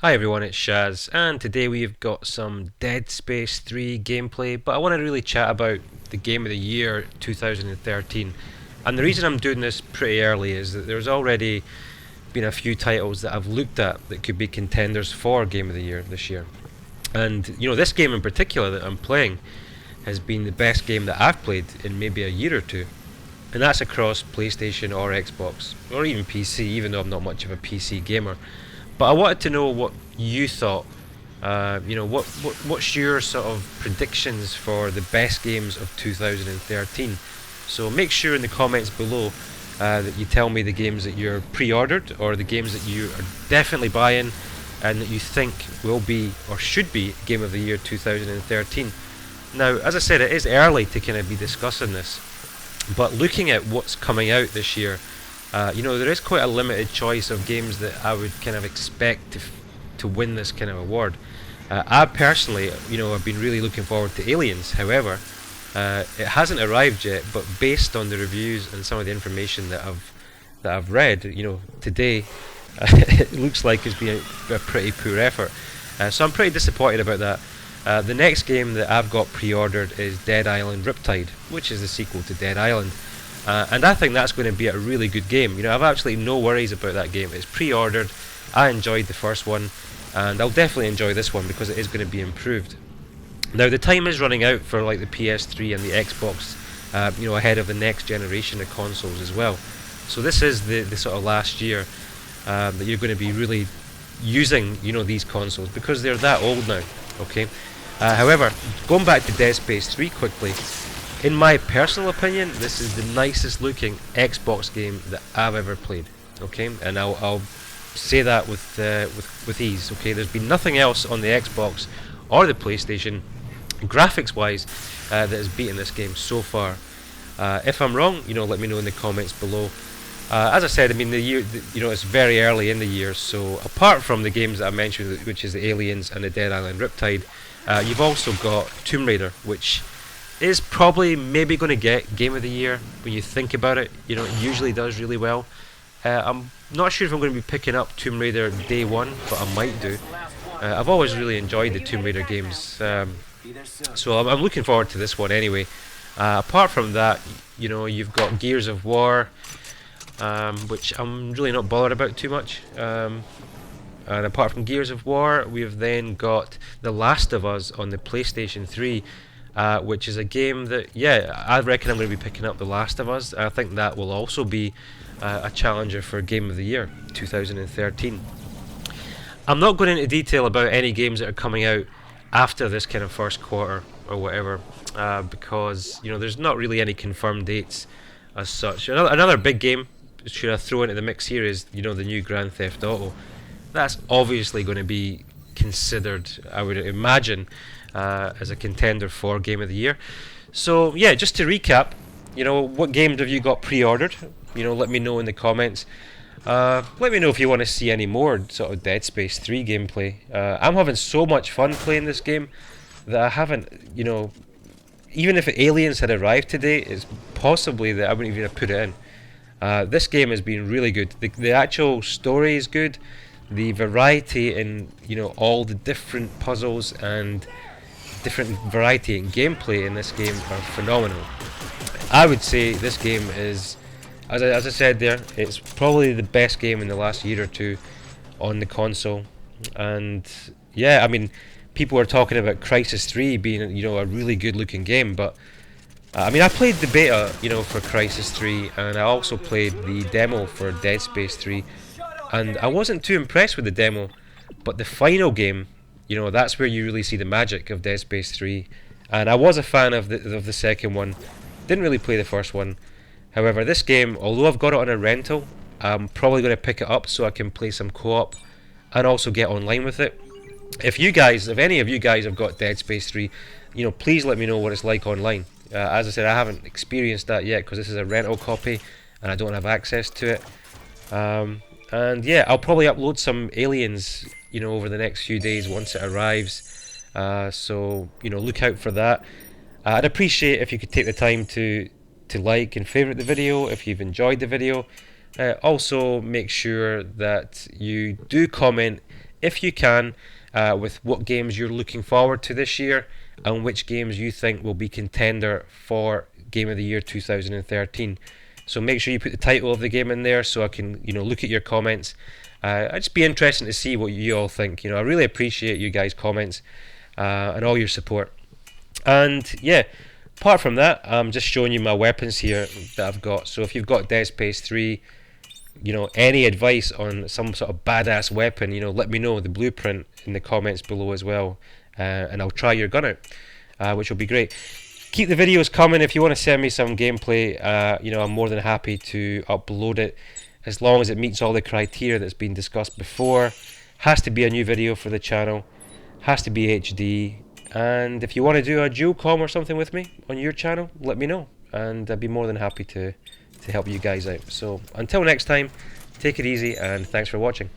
Hi everyone, it's Shaz, and today we've got some Dead Space 3 gameplay, but I want to really chat about the Game of the Year 2013. And the reason I'm doing this pretty early is that there's already been a few titles that I've looked at that could be contenders for Game of the Year this year. And, this game in particular that I'm playing has been the best game that I've played in maybe a year or two. And that's across PlayStation or Xbox, or even PC, even though I'm not much of a PC gamer. But I wanted to know what you thought. What's your sort of predictions for the best games of 2013? So make sure in the comments below that you tell me the games that you're pre-ordered or the games that you are definitely buying and that you think will be or should be Game of the Year 2013. Now, as I said, it is early to kind of be discussing this, but looking at what's coming out this year, there is quite a limited choice of games that I would kind of expect to win this kind of award. I personally, have been really looking forward to Aliens. However, it hasn't arrived yet. But based on the reviews and some of the information that I've read, today, it looks like it's been a pretty poor effort. So I'm pretty disappointed about that. The next game that I've got pre-ordered is Dead Island Riptide, which is the sequel to Dead Island. And I think that's going to be a really good game. I've absolutely no worries about that game. It's pre-ordered. I enjoyed the first one, and I'll definitely enjoy this one because it is going to be improved. Now the time is running out for like the PS3 and the Xbox, ahead of the next generation of consoles as well. So this is the sort of last year that you're going to be really using, these consoles because they're that old now. Okay. However, going back to Dead Space 3 quickly. In my personal opinion, this is the nicest looking Xbox game that I've ever played. Okay, and I'll say that with ease. Okay, there's been nothing else on the Xbox or the PlayStation, graphics wise, that has beaten this game so far. If I'm wrong, let me know in the comments below. As I said, the year, it's very early in the year, so apart from the games that I mentioned, which is the Aliens and the Dead Island Riptide, you've also got Tomb Raider, which is probably maybe going to get Game of the Year when you think about it. It usually does really well. I'm not sure if I'm going to be picking up Tomb Raider day one, but I might do. I've always really enjoyed the Tomb Raider games, so I'm looking forward to this one anyway. Apart from that, you've got Gears of War, which I'm really not bothered about too much. And apart from Gears of War, we've then got The Last of Us on the PlayStation 3. Which is a game that, I reckon I'm going to be picking up The Last of Us. I think that will also be a challenger for Game of the Year 2013. I'm not going into detail about any games that are coming out after this kind of first quarter or whatever, because there's not really any confirmed dates as such. Another big game should I throw into the mix here is the new Grand Theft Auto. That's obviously going to be considered, I would imagine, as a contender for Game of the Year. So just to recap, what games have you got pre-ordered? Let me know in the comments. Let me know if you want to see any more sort of Dead Space 3 gameplay. I'm having so much fun playing this game that I haven't, even if Aliens had arrived today, it's possibly that I wouldn't even have put it in. This game has been really good. The actual story is good. The variety in all the different puzzles and different variety in gameplay in this game are phenomenal. I would say this game is, as I said there, it's probably the best game in the last year or two on the console. And people are talking about Crysis 3 being a really good looking game, but I played the beta for Crysis 3, and I also played the demo for Dead Space 3, and I wasn't too impressed with the demo, but the final game, that's where you really see the magic of Dead Space 3. And I was a fan of the second one. Didn't really play the first one. However, this game, although I've got it on a rental, I'm probably going to pick it up so I can play some co-op and also get online with it. If any of you guys have got Dead Space 3, please let me know what it's like online. As I said, I haven't experienced that yet because this is a rental copy and I don't have access to it. I'll probably upload some Aliens over the next few days once it arrives, so look out for that. I'd appreciate if you could take the time to like and favourite the video if you've enjoyed the video. Also make sure that you do comment if you can, with what games you're looking forward to this year and which games you think will be contender for Game of the Year 2013. So make sure you put the title of the game in there so I can, look at your comments. I'd just be interested to see what you all think. I really appreciate you guys' comments and all your support. And yeah, apart from that, I'm just showing you my weapons here that I've got. So if you've got Dead Space 3, any advice on some sort of badass weapon, let me know the blueprint in the comments below as well, and I'll try your gun out, which will be great. Keep the videos coming. If you want to send me some gameplay, I'm more than happy to upload it, as long as it meets all the criteria that's been discussed before. Has to be a new video for the channel, has to be HD, and if you want to do a dual com or something with me on your channel, let me know, and I'd be more than happy to help you guys out. So until next time, take it easy and thanks for watching.